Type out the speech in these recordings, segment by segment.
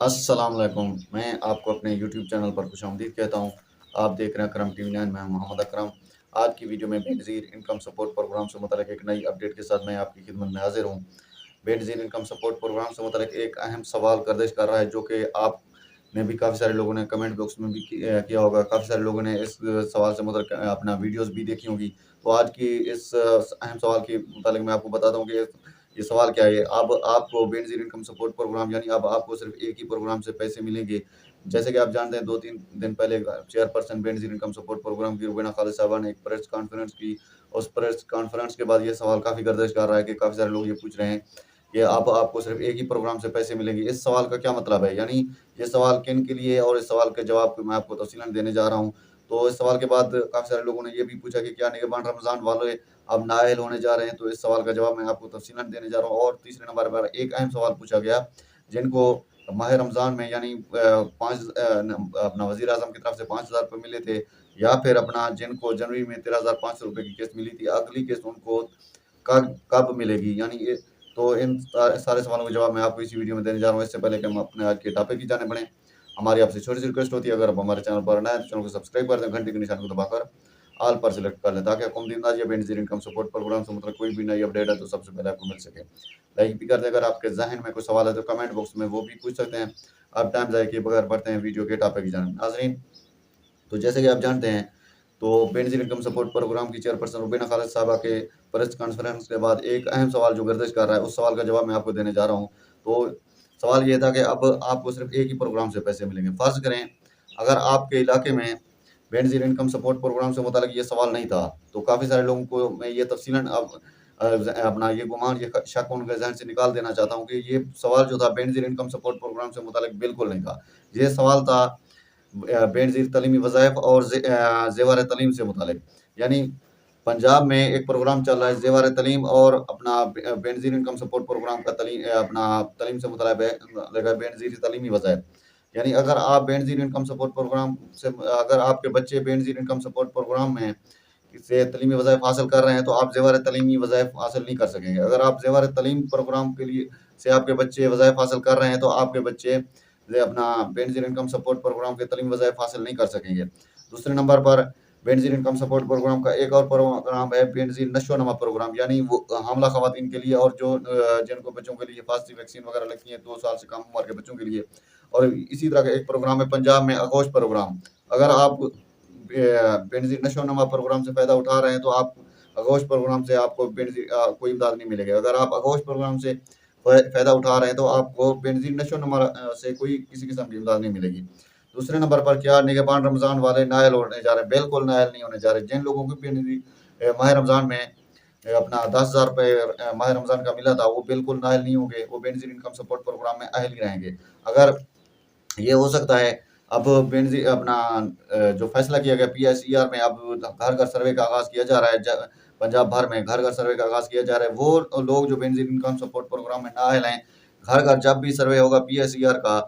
अस्सलाम वालेकुम। मैं आपको अपने यूट्यूब चैनल पर खुशामदीद कहता हूँ। आप देख रहे हैं अकरम टीवी 9, मैं मोहम्मद अकरम। आज की वीडियो में बेनज़ीर इनकम सपोर्ट प्रोग्राम से मुतल्लिक़ एक नई अपडेट के साथ मैं आपकी खिदमत में हाज़िर हूँ। बेनज़ीर इनकम सपोर्ट प्रोग्राम से मुतल्लिक़ एक अहम सवाल गर्दिश कर रहा है, जो कि आपने भी काफ़ी सारे लोगों ने कमेंट बॉक्स में भी किया होगा। काफ़ी सारे लोगों ने इस सवाल से मुतल्लिक़ अपना वीडियोज़ भी देखी होंगी। तो आज की इस अहम सवाल के मुतालिक मैं आपको बताता हूँ कि ये सवाल क्या है। अब आपको बेनज़ीर इनकम सपोर्ट प्रोग्राम यानी अब आपको सिर्फ़ एक ही प्रोग्राम से पैसे मिलेंगे। जैसे कि आप जानते हैं 2-3 दिन पहले chairperson Benazir income support program की रुबीना खालिद साहिबा ने एक प्रेस कॉन्फ्रेंस की। उस प्रेस कॉन्फ्रेंस के बाद ये सवाल काफ़ी गर्दिश कर रहा है कि काफ़ी सारे लोग ये पूछ रहे हैं कि अब आपको सिर्फ़ एक ही प्रोग्राम से पैसे मिलेंगे। इस सवाल का क्या मतलब है? यानी ये सवाल किन के लिए है और इस सवाल के जवाब को मैं आपको तफ़सीलन देने जा रहा हूँ। तो इस सवाल के बाद काफ़ी सारे लोगों ने ये भी पूछा कि क्या निगहबान रमज़ान वाले अब नाअहल होने जा रहे हैं? तो इस सवाल का जवाब मैं आपको तफ़सीलन देने जा रहा हूँ। और तीसरे नंबर पर एक अहम सवाल पूछा गया, जिनको माह रमज़ान में यानी 5 अपना वज़ीर-ए-आज़म की तरफ से ₹5000 मिले थे, या फिर अपना जिनको जनवरी में ₹13,500 की किस्त मिली थी, अगली किस्त उनको कब कब मिलेगी? यानी ये तो इन सारे सवालों के जवाब मैं आपको इसी वीडियो में देने जा रहा हूँ। इससे पहले कि हम अपने आज के टॉपिक की जानिब बढ़ें, हमारी आपसे छोटी-सी रिक्वेस्ट होती है, अगर आप हमारे चैनल पर नए हैं तो चैनल को सब्सक्राइब कर दें, घंटी के निशान को दबाकर ऑल पर सेलेक्ट कर लें, ताकि आपको दीनदार या बेनज़ीर इनकम सपोर्ट प्रोग्राम से मतलब कोई भी नई अपडेट है तो सबसे पहले आपको मिल सके। लाइक भी कर दें। अगर आपके ज़हन में कोई सवाल है तो कमेंट बॉक्स में वो भी पूछ सकते हैं। अब टाइम ज़ाया किए बगैर बढ़ते हैं वीडियो के टॉपिक की जानिब। नाज़रीन, तो जैसे कि आप जानते हैं, तो बेनज़ीर इनकम सपोर्ट प्रोग्राम की चेयरपर्सन रुबीना खालिद साहिबा के प्रेस कॉन्फ्रेंस के बाद एक अहम सवाल जो गर्दिश कर रहा है, उस सवाल का जवाब मैं आपको देने जा रहा हूँ। तो सवाल ये था कि अब आपको सिर्फ़ एक ही प्रोग्राम से पैसे मिलेंगे। फ़र्ज़ करें, अगर आपके इलाके में बेनज़ीर इनकम सपोर्ट प्रोग्राम से मुताल्लिक़ ये सवाल नहीं था, तो काफ़ी सारे लोगों को मैं ये तफ़सीलन अब अपना ये गुमान, ये शक उनके ज़हन से निकाल देना चाहता हूँ कि ये सवाल जो था बेनज़ीर इनकम सपोर्ट प्रोग्राम से मुताल्लिक़ बिल्कुल नहीं था। ये सवाल था बेनज़ीर तलीमी वज़ाइफ और ज़ेवर तलीम से मुताल्लिक़। यानी पंजाब में एक प्रोग्राम चल रहा है ज़ेवर तलीम, और अपना बेनज़ीर इनकम सपोर्ट प्रोग्राम का अपना तलीम से मुताल्लिक़ लगा बेनज़ीर तलीमी वज़ाइफ। यानी अगर आप बेनज़ीर इनकम सपोर्ट प्रोग्राम से अगर आपके बच्चे बेनज़ीर इनकम सपोर्ट प्रोग्राम में से तलीमी वज़ाइफ हासिल कर रहे हैं, तो आप ज़ेवर तलीमी वज़ाइफ हासिल नहीं कर सकेंगे। अगर आप ज़ेवर तलीम प्रोग्राम के लिए से आपके बच्चे वज़ाइफ हासिल कर रहे हैं, तो आपके बच्चे अपना बेनज़ीर इनकम सपोर्ट प्रोग्राम के तलीमी वज़ाइफ हासिल नहीं कर सकेंगे। दूसरे नंबर पर बेनज़ीर इनकम सपोर्ट प्रोग्राम का एक और प्रोग्राम है बेनज़ीर नशो-नमा प्रोग्राम, यानी वो हामला ख़वातीन के लिए, और जो जिनको बच्चों के लिए हिफाज़ती वैक्सीन वगैरह लगती है 2 साल से कम उम्र के बच्चों के लिए। और इसी तरह का एक प्रोग्राम है पंजाब में आगोश प्रोग्राम। अगर आप बेनज़ीर नशो-नमा प्रोग्राम से फ़ायदा उठा रहे हैं, तो आप आगोश प्रोग्राम से आपको कोई इमदाद नहीं मिलेगी। अगर आप आगोश प्रोग्राम से फ़ायदा उठा रहे हैं, तो आपको बेनज़ीर नशो-नमा से कोई किसी किस्म की इमदाद नहीं मिलेगी। दूसरे नंबर पर क्या निगहबान रमज़ान वाले नाअहल होने जा रहे हैं? बिल्कुल नाअहल नहीं होने जा रहे। जिन लोगों को बेनज़ीर माह रमज़ान में अपना ₹10,000 माह रमज़ान का मिला था, वो बिल्कुल नाअहल नहीं होंगे, वो बेनज़ीर इनकम सपोर्ट प्रोग्राम में अहल ही रहेंगे। अगर ये हो सकता है, अब अपना जो फ़ैसला किया गया पीएसईआर में, अब घर-घर सर्वे का आगाज़ किया जा रहा है, पंजाब भर में घर-घर सर्वे का आगाज़ किया जा रहा है। वो लोग जो बेनज़ीर इनकम सपोर्ट प्रोग्राम में नाअहल हैं, घर-घर जब भी सर्वे होगा पीएसईआर का,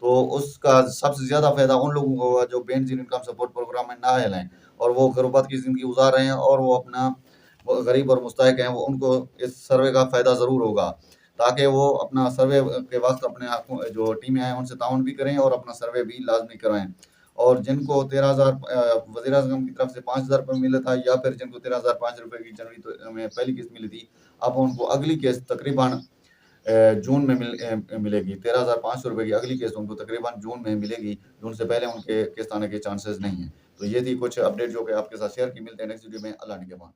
तो उसका सबसे ज़्यादा फ़ायदा उन लोगों को होगा जो बेनज़ीर इनकम सपोर्ट प्रोग्राम में नाअहल हैं, और वो ग़ुरबत की ज़िंदगी गुज़ार रहे हैं, और वो अपना वो गरीब और मुस्तहिक हैं, वो उनको इस सर्वे का फ़ायदा ज़रूर होगा, ताकि वो अपना सर्वे के वक़्त अपने जो टीमें हैं उनसे ताउन भी करें और अपना सर्वे भी लाज़मी करवाएँ। और जिनको 13,000 वज़ीर-ए-आज़म की तरफ से ₹5000 मिला था, या फिर जिनको ₹13,500 की जनवरी में पहली किस्त मिली थी, अब उनको अगली किस्त तकरीबन जून में मिलेगी। ₹13,500 की अगली किस्त उनको तकरीबन जून में मिलेगी। जून से पहले उनके किस्त आने के चांसेस नहीं हैं। तो ये थी कुछ अपडेट जो कि आपके साथ शेयर की। मिलते हैं नेक्स्ट वीडियो में। अल्लाह निगहबान।